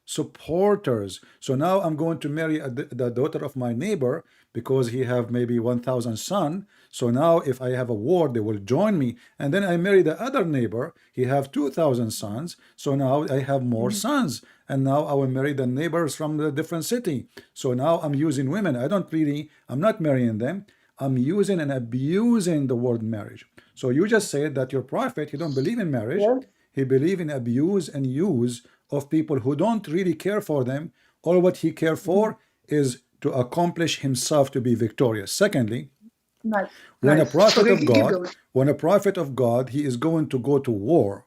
supporters. So now I'm going to marry the daughter of my neighbor because he have maybe 1,000 son. So now if I have a war, they will join me. And then I marry the other neighbor. He have 2,000 sons. So now I have more sons. And now I will marry the neighbors from the different city. So now I'm using women. I'm not marrying them. I'm using and abusing the word marriage. So you just said that your prophet, he don't believe in marriage. Yeah. He believe in abuse and use of people who don't really care for them. All what he care for is to accomplish himself to be victorious. Secondly, Nice. when a Nice. prophet Okay, of keep God, going. when a prophet of God, he is going to go to war,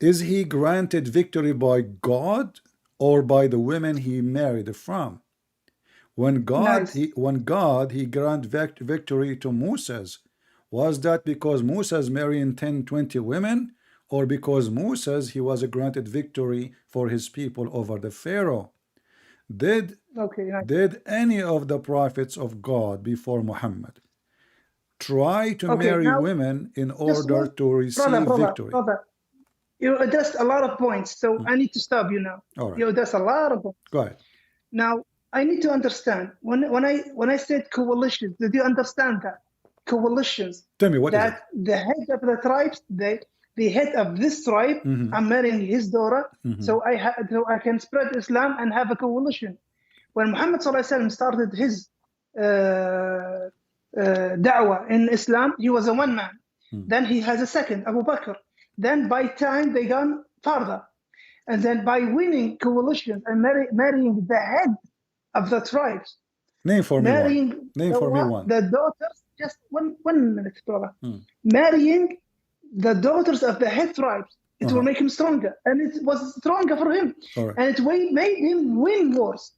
is he granted victory by God or by the women he married from? When God, Nice. he grant victory to Moses, was that because Moses marrying 10, 20 women, or because Moses, he was granted victory for his people over the Pharaoh? Did Okay, nice. did any of the prophets of God before Muhammad try to Okay, marry now women in just order one, to receive victory? brother. You addressed a lot of points, so I need to stop you now. All right, You addressed a lot of points. go ahead. Now I need to understand when I said coalitions, did you understand that coalitions? Tell me, what is it? That the head of the tribes, the head of this tribe, I'm marrying his daughter, so I can spread Islam and have a coalition. When Muhammad ﷺ started his da'wah in Islam, he was a one man. Then he has a second, Abu Bakr. Then by time they gone further, and then by winning coalitions and marrying the head of the tribes, Name for me one. marrying Name for me one. the daughters. Just one minute, brother. Marrying the daughters of the head tribes, it will make him stronger, and it was stronger for him, and it made him win wars.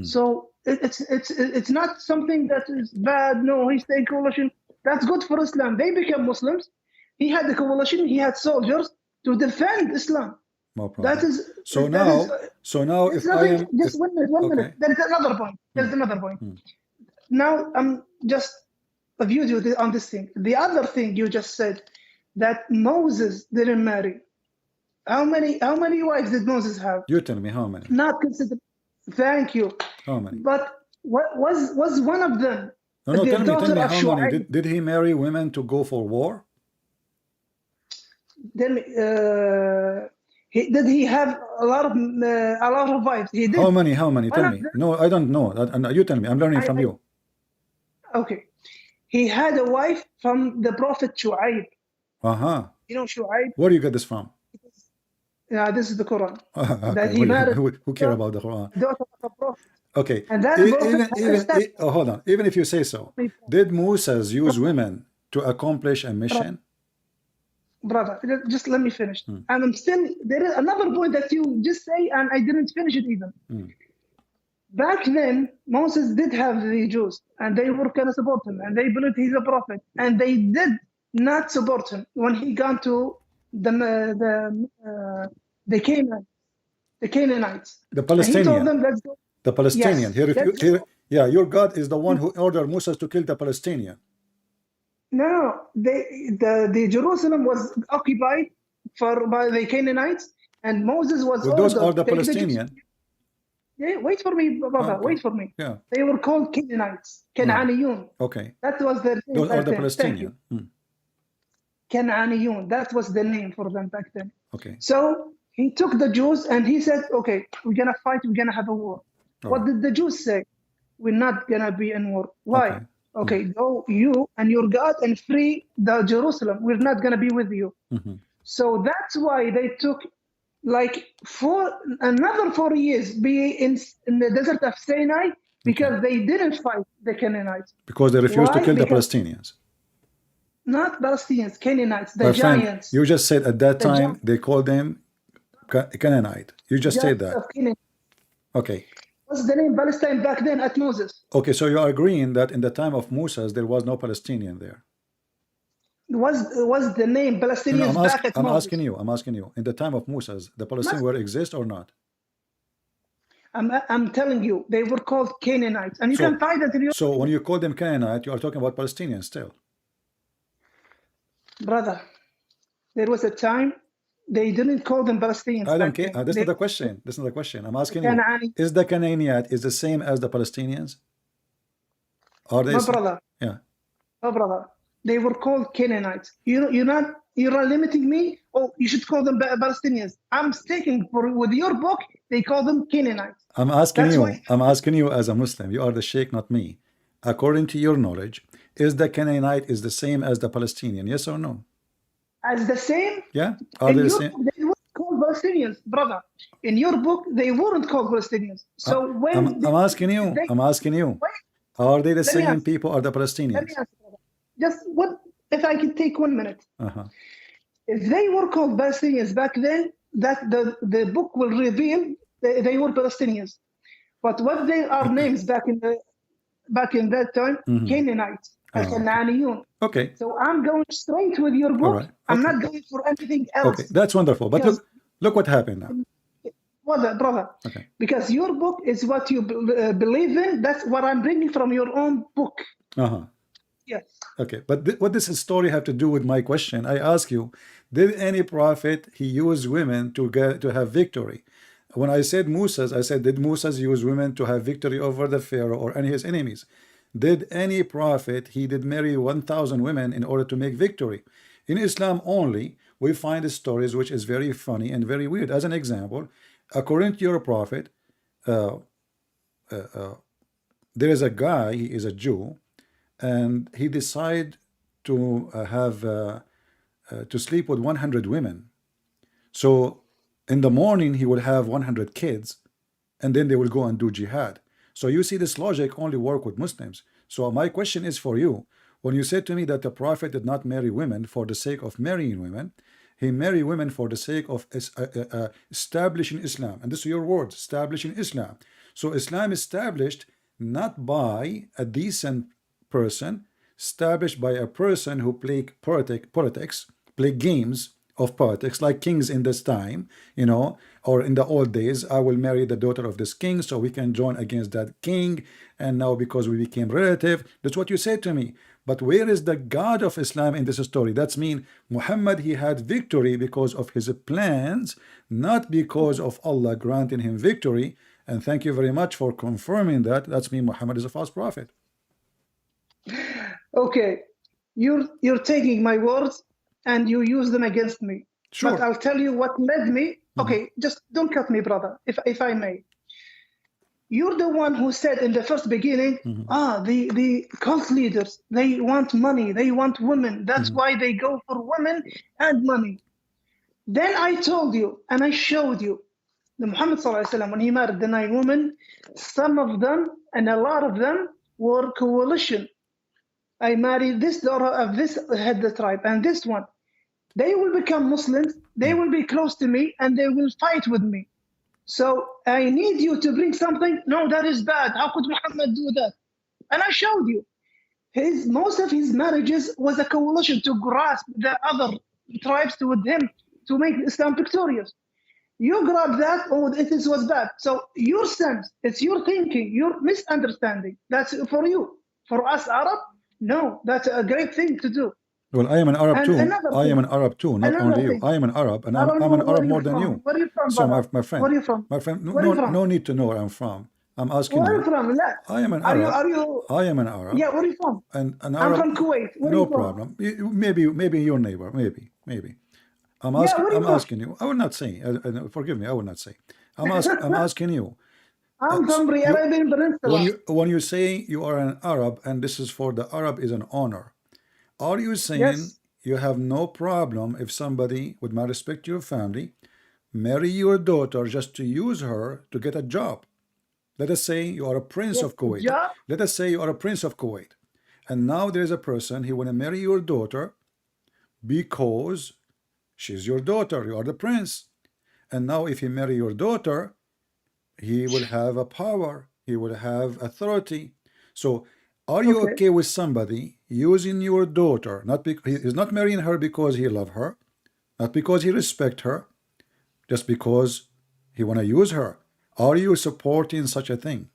So it's not something that is bad. No, he's the coalition. That's good for Islam. They become Muslims. He had the coalition. He had soldiers to defend Islam. No problem. That is so that now. is, So now, if I am just one minute. There is another point. There's another point. Now I'm just a view on this thing. The other thing you just said, that Moses didn't marry. How many wives did Moses have? You tell me how many. Not considered. Thank you. How many? But what was one of them? No, tell me how many. Shu'aib. Did he marry women to go for war? Then did he have a lot of wives? He did. How many? Tell me. No, I don't know. You tell me. I'm learning from you. Okay. He had a wife from the Prophet Shu'aib. You know Shu'aib? Where do you get this from? Yeah, this is the Quran. Okay. That he married. Who care about the Quran? Daughter of the Prophet. Okay. And that Hold on. Even if you say so, did Moses use women to accomplish a mission? Brother, just let me finish. And I'm still, there is another point that you just say, and I didn't finish it even. Back then, Moses did have the Jews, and they were going to support him, and they believed he's a prophet, and they did not support him when he got to the Canaanites. The Palestinian. And he told them, let's go. The Palestinian. Yes, your God is the one who ordered Moses to kill the Palestinian. No, the Jerusalem was occupied by the Canaanites, and Moses was Well, those are the Palestinian. Wait for me, brother. Okay. Wait for me. Yeah. They were called Canaanites, Cananiyun. Okay. That was their name. Those are the then. Palestinian. Cananiyun. That was the name for them back then. Okay. So he took the Jews and he said, "Okay, we're gonna fight. We're gonna have a war." What did the Jews say? We're not gonna be in war. Why? Okay, go you and your God and free the Jerusalem. We're not gonna be with you. So that's why they took like another 4 years be in the desert of Sinai, because they didn't fight the Canaanites. Because they refused to kill the Palestinians. Not Palestinians, Canaanites, the giants. You just said at that time they called them Canaanite. You just said that. Okay. What's the name Palestine back then at Moses? Okay, so you are agreeing that in the time of Moses there was no Palestinian there. Was the name Palestinians back at Moses? I'm asking you. In the time of Moses, the Palestinians were exist or not? I'm telling you, they were called Canaanites, and you can find that in your. So when you call them Canaanite, you are talking about Palestinians still. Brother, there was a time They didn't call them Palestinians. I don't back care. then. That's They- not the question. That's not the question. I'm asking you. Canaani. Is the Canaanite is the same as the Palestinians? Are they? My brother. Yeah. My brother. They were called Canaanites. You're not limiting me. Oh, you should call them Palestinians. I'm sticking with your book. They call them Canaanites. I'm asking That's you. why- I'm asking you as a Muslim. You are the Sheikh, not me. According to your knowledge, is the Canaanite is the same as the Palestinian? Yes or no? As the same. Yeah. Are In they the your same? book, they weren't called Palestinians, brother. In your book, they weren't called Palestinians. So when I'm asking you. they- I'm asking you. Wait, Are they the Let me same answer. people or the let me Palestinians? answer, brother. Just what if I could take 1 minute? Uh-huh. If they were called Palestinians back then, that the book will reveal they were Palestinians. But what they are names back in that time, Canaanites, Al-Canaaniyun. Okay. So I'm going straight with your book. right. I'm Okay. not going for anything else. Okay. That's wonderful. But Because- look what happened now. Brother. Okay. Because your book is what you believe in. That's what I'm bringing from your own book. Uh-huh. Yes. Okay, but what does his story have to do with my question? I ask you, did any prophet he use women to have victory? When I said Moses, I said, did Moses use women to have victory over the Pharaoh or any of his enemies? Did any prophet he did marry 1,000 women in order to make victory? In Islam only, we find stories which is very funny and very weird. As an example, according to your prophet, there is a guy, he is a Jew, and he decided to to sleep with 100 women. So in the morning he will have 100 kids, and then they will go and do jihad. So you see, this logic only work with Muslims. So my question is for you: when you said to me that the prophet did not marry women for the sake of marrying women, he married women for the sake of establishing Islam, and this is your words, establishing Islam. So Islam established not by a decent person, established by a person who played politics, play games of politics, like kings in this time, or in the old days. I will marry the daughter of this king so we can join against that king, and now because we became relative. That's what you said to me. But where is the God of Islam in this story? That's mean Muhammad, he had victory because of his plans, not because of Allah granting him victory. And thank you very much for confirming that. That's mean Muhammad is a false prophet. Okay, you're taking my words and you use them against me. Sure. But I'll tell you what led me. Okay, just don't cut me, brother, if I may. You're the one who said in the first beginning, the cult leaders, they want money, they want women. That's why they go for women and money. Then I told you and I showed you the Muhammad ﷺ, when he married the 9 women, some of them and a lot of them were coalition. I married this daughter of this head the tribe and this one. They will become Muslims, they will be close to me, and they will fight with me. So I need you to bring something. No, that is bad. How could Muhammad do that? And I showed you. Most of his marriages was a coalition to grasp the other tribes with him to make Islam victorious. You grab that, oh, it was bad. So your sense, it's your thinking, your misunderstanding. That's for you. For us Arab, no, that's a great thing to do. Well, I am an Arab And too. another I am thing- an Arab too, not another only you. thing. I am an Arab, and I I'm don't an know where Arab you're more than from. you. Where are you from, So brother? my friend, Where are you from? my friend, Where are you from? no need to know where I'm from. I'm asking Where are you. you from? La. I am an Are Arab. you? I am an Arab. Yeah, where are you from? And an I'm Arab. from Kuwait. Where are No you from? problem. Maybe your neighbor. Maybe. I'm Yeah, asking. where are you I'm from? asking you. I will not say. Forgive me. I will not say. I'm asking you. I'm from the Arabian Peninsula. When you say you are an Arab, and this is for the Arab is an honor, are you saying Yes. you have no problem if somebody, with my respect to your family, marry your daughter just to use her to get a job? Let us say you are a prince of Kuwait. Job? Let us say you are a prince of Kuwait, and now there is a person he want to marry your daughter because she's your daughter. You are the prince, and now if he marry your daughter, he will have a power. He will have authority. So, are you okay with somebody using your daughter? Not because he's not marrying her because he love her, not because he respect her, just because he want to use her. Are you supporting such a thing?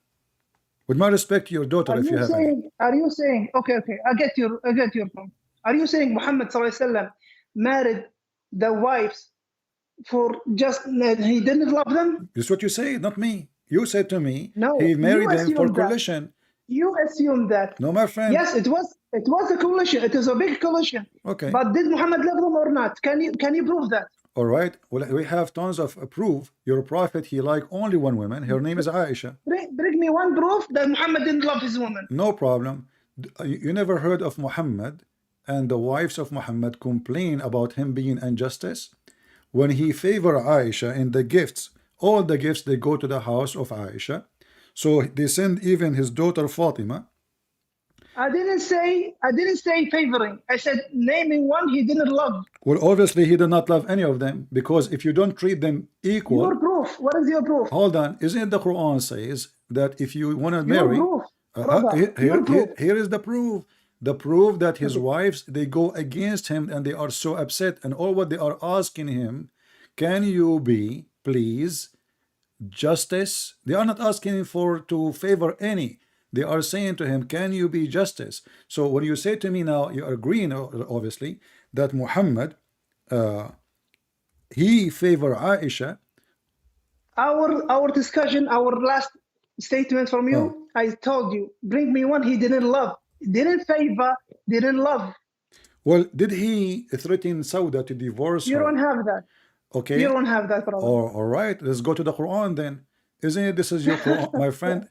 With my respect to your daughter, if you have any. Are you saying? Okay, I get your point. Are you saying Muhammad ﷺ married the wives for just he didn't love them? This is what you say, not me. You said to me, No, he married you them for assumed that. collision. You assume that. No, my friend. Yes, it was a collision. It is a big collision. Okay. But did Muhammad love them or not? Can you prove that? All right. Well, we have tons of proof. Your prophet, he liked only one woman. Her name is Aisha. Bring me one proof that Muhammad didn't love his woman. No problem. You never heard of Muhammad and the wives of Muhammad complain about him being injustice? When he favor Aisha in the gifts, all the gifts, they go to the house of Aisha. So they send even his daughter Fatima. I didn't say favoring. I said naming one he didn't love. Well, obviously he did not love any of them, because if you don't treat them equal. Your proof. What is your proof? Hold on. Isn't it the Quran says that if you want to Your marry, proof. Brother, here is the proof. The proof that his wives, they go against him and they are so upset, and all what they are asking him, can you be, please, justice? They are not asking him to favor any. They are saying to him, can you be justice? So when you say to me now, you are agreeing, obviously, that Muhammad, he favor Aisha. Our discussion, our last statement from you, I told you, bring me one he didn't love, didn't favor, didn't love. Well, did he threaten Sauda to divorce You her? don't have that. Okay. You don't have that, brother. All right, let's go to the Quran then. Isn't it? This is your Quran, my friend.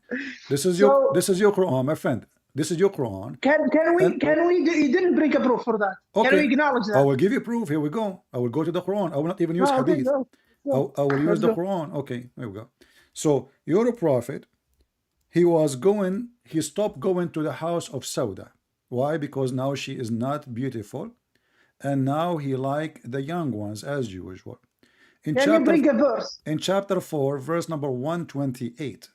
This is your Quran, my friend. This is your Quran. Can we? You didn't bring a proof for that. Okay. Can we acknowledge that? I will give you proof. Here we go. I will go to the Quran. I will not even use hadith. Okay, go. I will use the Quran. Okay, here we go. So your prophet, he stopped going to the house of Sauda. Why? Because now she is not beautiful, and now he like the young ones as usual. Can you bring a verse? In chapter 4, verse number 128.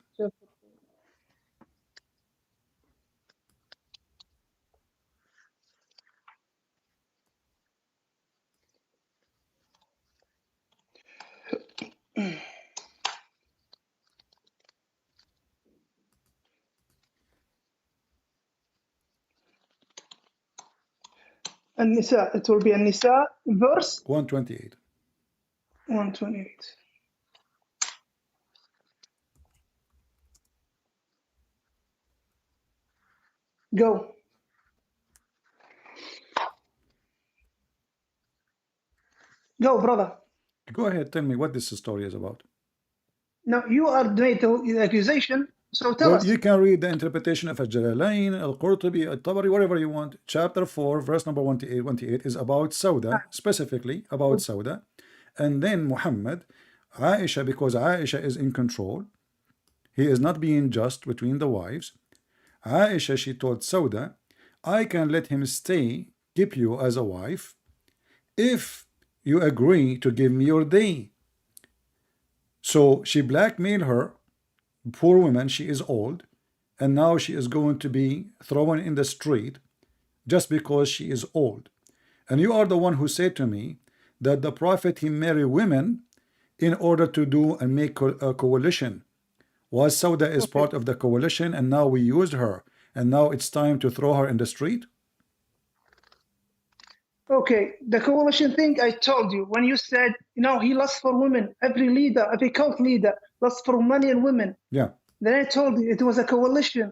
An-Nisa. It will be An-Nisa verse 128. 128. Go. Go, brother. Go ahead, tell me what this story is about. No, you are made the accusation, so tell us. You can read the interpretation of Al-Jalalain, Al-Qurtubi, Al-Tabari, whatever you want. Chapter 4, verse number 128 is about Sauda, specifically about Sauda. And then Muhammad, Aisha, because Aisha is in control, he is not being just between the wives. Aisha, she told Sauda, I can let him stay, keep you as a wife, if you agree to give me your day. So she blackmailed her. Poor woman, she is old, and now she is going to be thrown in the street just because she is old. And you are the one who said to me that the prophet, he married women in order to do and make a coalition. Was Sauda is part of the coalition, and now we used her, and now it's time to throw her in the street? Okay, the coalition thing, I told you, when you said, he lusts for women, every leader, every cult leader lusts for money and women. Yeah. Then I told you it was a coalition.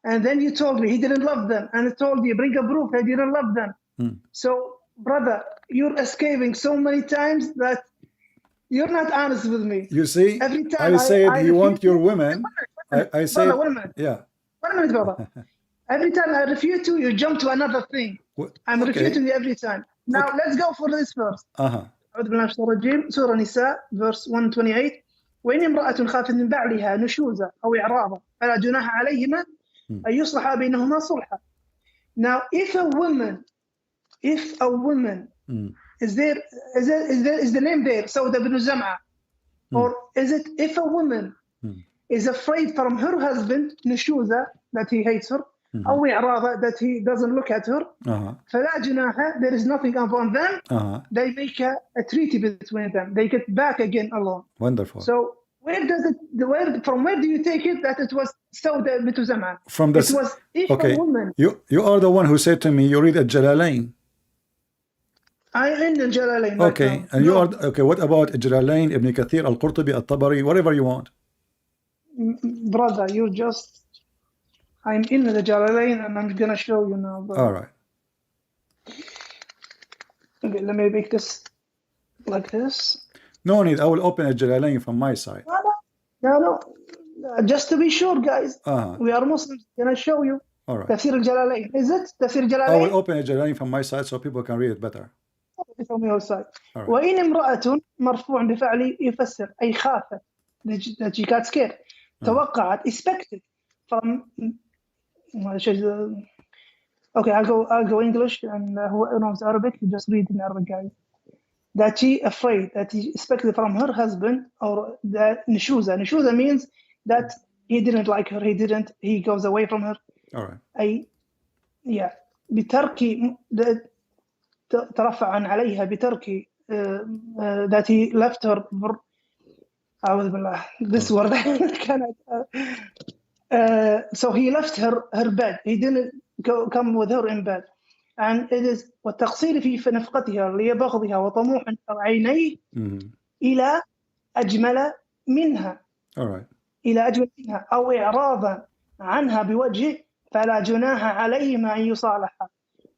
And then you told me he didn't love them. And I told you, bring a proof that he didn't love them. So, brother, you're escaping so many times that you're not honest with me. You see, every time I said you want your women. I said, brother, 1 minute. Yeah. 1 minute, brother. Every time I refute you, you jump to another thing. I'm refuting you every time. Now, let's go for this verse. أعوذ بالله من الشيطان الرجيم. سورة نساء verse 128. وإن امرأة خافت من بعلها نشوزا أو إعراضا فلا جناح عليهما أن يصلحا بينهما صلحا. Now, if a woman is the name there Sauda bin Zam'a, or is it if a woman is afraid from her husband نشوزا, that he hates her, أو إعراضا, that he doesn't look at her, فلا جناح, there is nothing upon them. They make a treaty between them. They get back again alone. Wonderful. So from where do you take it that it was Sauda bint Zam'a? From the, it was if a woman. You are the one who said to me, you read Al-Jalalain. I'm in the Jalalain. Okay, and you are okay. What about Jalalain, Ibn Kathir, Al-Qurtubi, Al-Tabari, whatever you want? Brother, you just. I'm in the Jalalain, and I'm gonna show you now. Brother. All right. Okay, let me make this like this. No need. I will open a Jalalain from my side. No. Just to be sure, guys. Uh-huh. We are Muslims. Gonna show you. All right. Tafsir al-Jalalain. Is it Tafsir al-Jalalain? I will open a Jalalain from my side so people can read it better. From your side. Right. وإن امرأة مرفوع بفعل يفسر أي خافت that she got scared. توقعت expected from. Okay, I'll go English, and who knows Arabic, you just read in Arabic, guys. That she afraid, that he expected from her husband, or that Nushuza means that he didn't like her, he goes away from her. All right. بترك ترفع عليها بترك that he left her. أعوذ بالله. This word cannot. So he left her bed. He didn't come with her in bed. And it is والتقصير في نفقتها لبغضها وطموح عينيه إلى أجمل منها. All right. إلى أجمل منها أو إعراضا عنها بوجه فلا جناح عليهما أن يصالحا.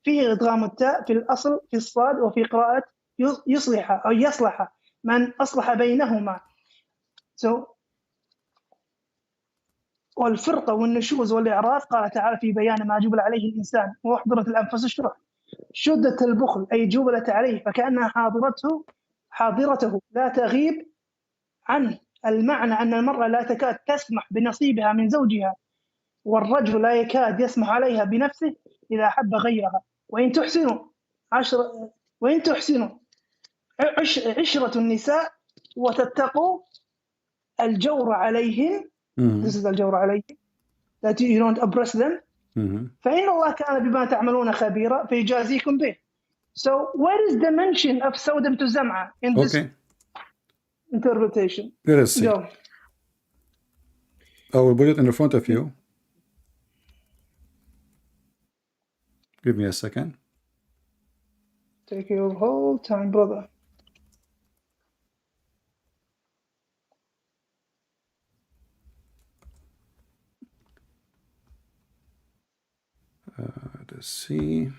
فيه إدغام التاء في الأصل في الصاد وفي قراءة يصلح أو يصلح من أصلح بينهما. So والفرقة والنشوز والإعراض قال تعالى في بيان ما جبل عليه الإنسان وأحضرت الأنفس الشح. شدة البخل أي جبلت عليه فكأنها حاضرته لا تغيب عنه. المعنى أن المرأة لا تكاد تسمح بنصيبها من زوجها، والرجل لا يكاد يسمح عليها بنفسه إذا حب غيرها. وإن تحسنوا عشرة النساء وتتقوا الجور عليهن. This is الجور عليهن. That you don't oppress them. فإن الله كان بما تعملون خبيرا فيجازيكم به. So where is the mention of Sodom to Zam'a in this interpretation? Let us see. Go. I will put it in front of you. Give me a second. Take your whole time, brother. Let's see.